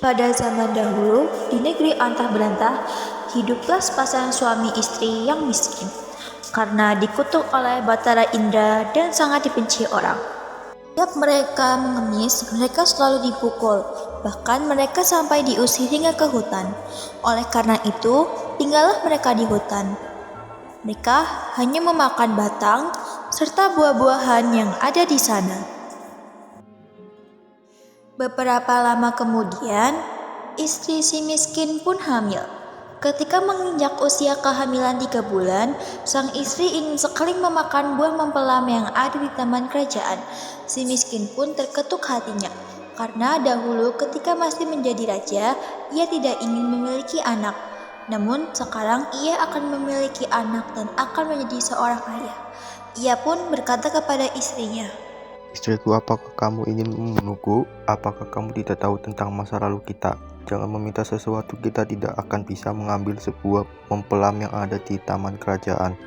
Pada zaman dahulu, di negeri antah berantah, hiduplah sepasang suami istri yang miskin, karena dikutuk oleh batara indra dan sangat dibenci orang. Setiap mereka mengemis, mereka selalu dipukul, bahkan mereka sampai diusir hingga ke hutan. Oleh karena itu, tinggallah mereka di hutan. Mereka hanya memakan batang serta buah-buahan yang ada di sana. Beberapa lama kemudian, istri si miskin pun hamil. Ketika menginjak usia kehamilan 3 bulan, sang istri ingin sekali memakan buah mempelam yang ada di taman kerajaan. Si miskin pun terketuk hatinya, karena dahulu ketika masih menjadi raja, ia tidak ingin memiliki anak. Namun sekarang ia akan memiliki anak dan akan menjadi seorang ayah. Ia pun berkata kepada istrinya, Istriku, apakah kamu ingin membunuhku? Apakah kamu tidak tahu tentang masa lalu kita? Jangan meminta sesuatu, kita tidak akan bisa mengambil sebuah mempelam yang ada di taman kerajaan.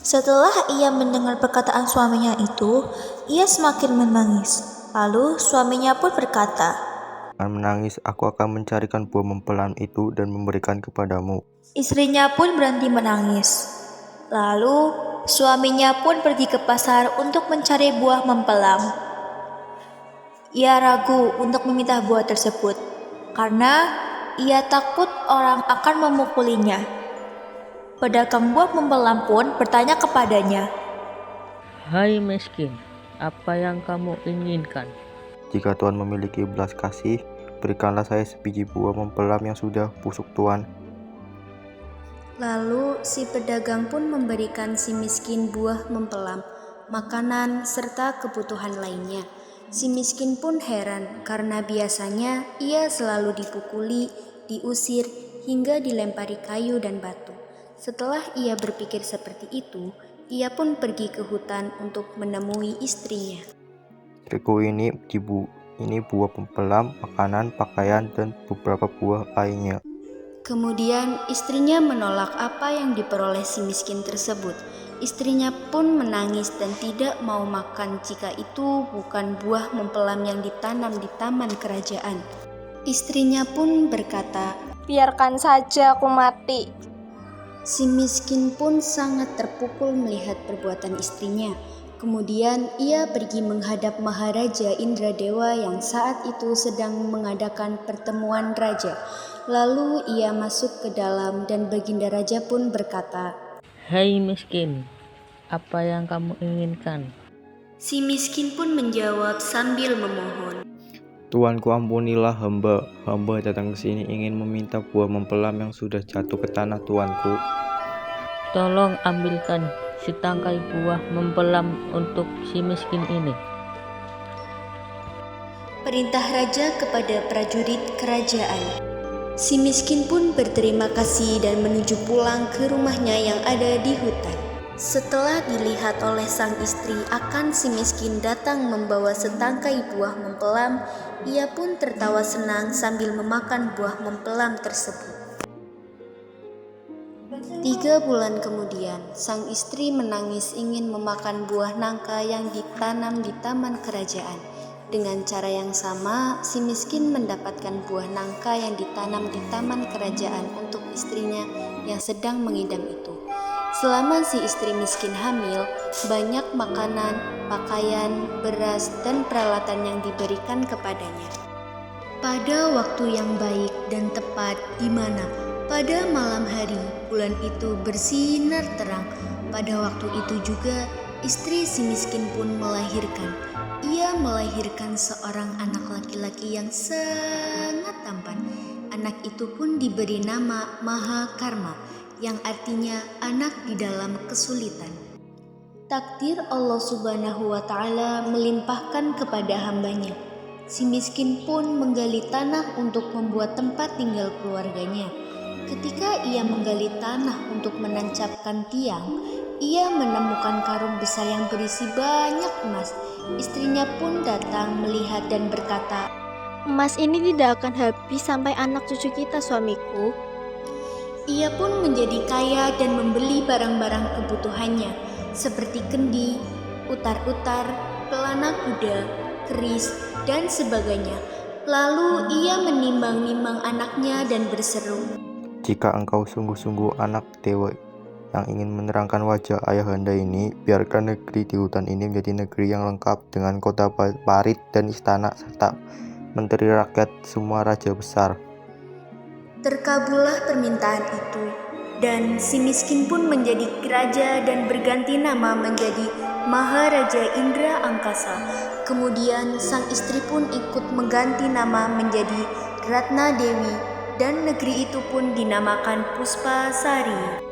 Setelah ia mendengar perkataan suaminya itu, ia semakin menangis. Lalu suaminya pun berkata, Jangan menangis, aku akan mencarikan buah mempelam itu dan memberikan kepadamu. Istrinya pun berhenti menangis. Lalu suaminya pun pergi ke pasar untuk mencari buah mempelam. Ia ragu untuk meminta buah tersebut, karena ia takut orang akan memukulinya. Pedagang buah mempelam pun bertanya kepadanya, Hai miskin, apa yang kamu inginkan? Jika Tuhan memiliki belas kasih, berikanlah saya sebiji buah mempelam yang sudah busuk, Tuhan. Lalu si pedagang pun memberikan si miskin buah mempelam, makanan, serta kebutuhan lainnya. Si miskin pun heran karena biasanya ia selalu dipukuli, diusir, hingga dilempari kayu dan batu. Setelah ia berpikir seperti itu, ia pun pergi ke hutan untuk menemui istrinya. Istriku, ini buah mempelam, makanan, pakaian, dan beberapa buah lainnya. Kemudian istrinya menolak apa yang diperoleh si miskin tersebut. Istrinya pun menangis dan tidak mau makan jika itu bukan buah mempelam yang ditanam di taman kerajaan. Istrinya pun berkata, Biarkan saja aku mati. Si miskin pun sangat terpukul melihat perbuatan istrinya. Kemudian ia pergi menghadap Maharaja Indradewa yang saat itu sedang mengadakan pertemuan raja. Lalu ia masuk ke dalam dan Baginda Raja pun berkata, Hai miskin, apa yang kamu inginkan? Si miskin pun menjawab sambil memohon, Tuanku, ampunilah hamba. Hamba datang ke sini ingin meminta buah mempelam yang sudah jatuh ke tanah, Tuanku. Tolong ambilkan setangkai buah mempelam untuk si miskin ini. perintah raja kepada prajurit kerajaan. Si miskin pun berterima kasih dan menuju pulang ke rumahnya yang ada di hutan. Setelah dilihat oleh sang istri akan si miskin datang membawa setangkai buah mempelam, ia pun tertawa senang sambil memakan buah mempelam tersebut. 3 bulan kemudian, sang istri menangis ingin memakan buah nangka yang ditanam di taman kerajaan. Dengan cara yang sama, si miskin mendapatkan buah nangka yang ditanam di taman kerajaan untuk istrinya yang sedang mengidam itu. Selama si istri miskin hamil, banyak makanan, pakaian, beras, dan peralatan yang diberikan kepadanya. Pada waktu yang baik dan tepat di mana pada malam hari bulan itu bersinar terang, pada waktu itu juga istri si miskin pun melahirkan. Ia melahirkan seorang anak laki-laki yang sangat tampan. Anak itu pun diberi nama Mahakarma, yang artinya anak di dalam kesulitan. Takdir Allah Subhanahu wa Ta'ala melimpahkan kepada hambanya. Si miskin pun menggali tanah untuk membuat tempat tinggal keluarganya. Ketika ia menggali tanah untuk menancapkan tiang, ia menemukan karung besar yang berisi banyak emas. Istrinya pun datang melihat dan berkata, Emas ini tidak akan habis sampai anak cucu kita, suamiku. Ia pun menjadi kaya dan membeli barang-barang kebutuhannya, seperti kendi, utar-utar, pelana kuda, keris, dan sebagainya. Lalu ia menimbang-nimbang anaknya dan berseru, "Jika engkau sungguh-sungguh anak dewa yang ingin menerangkan wajah ayahanda ini, biarkan negeri di hutan ini menjadi negeri yang lengkap dengan kota parit dan istana serta menteri rakyat semua raja besar." Terkabullah permintaan itu, dan si miskin pun menjadi raja dan berganti nama menjadi Maharaja Indra Angkasa. Kemudian sang istri pun ikut mengganti nama menjadi Ratna Dewi, dan negeri itu pun dinamakan Puspasari.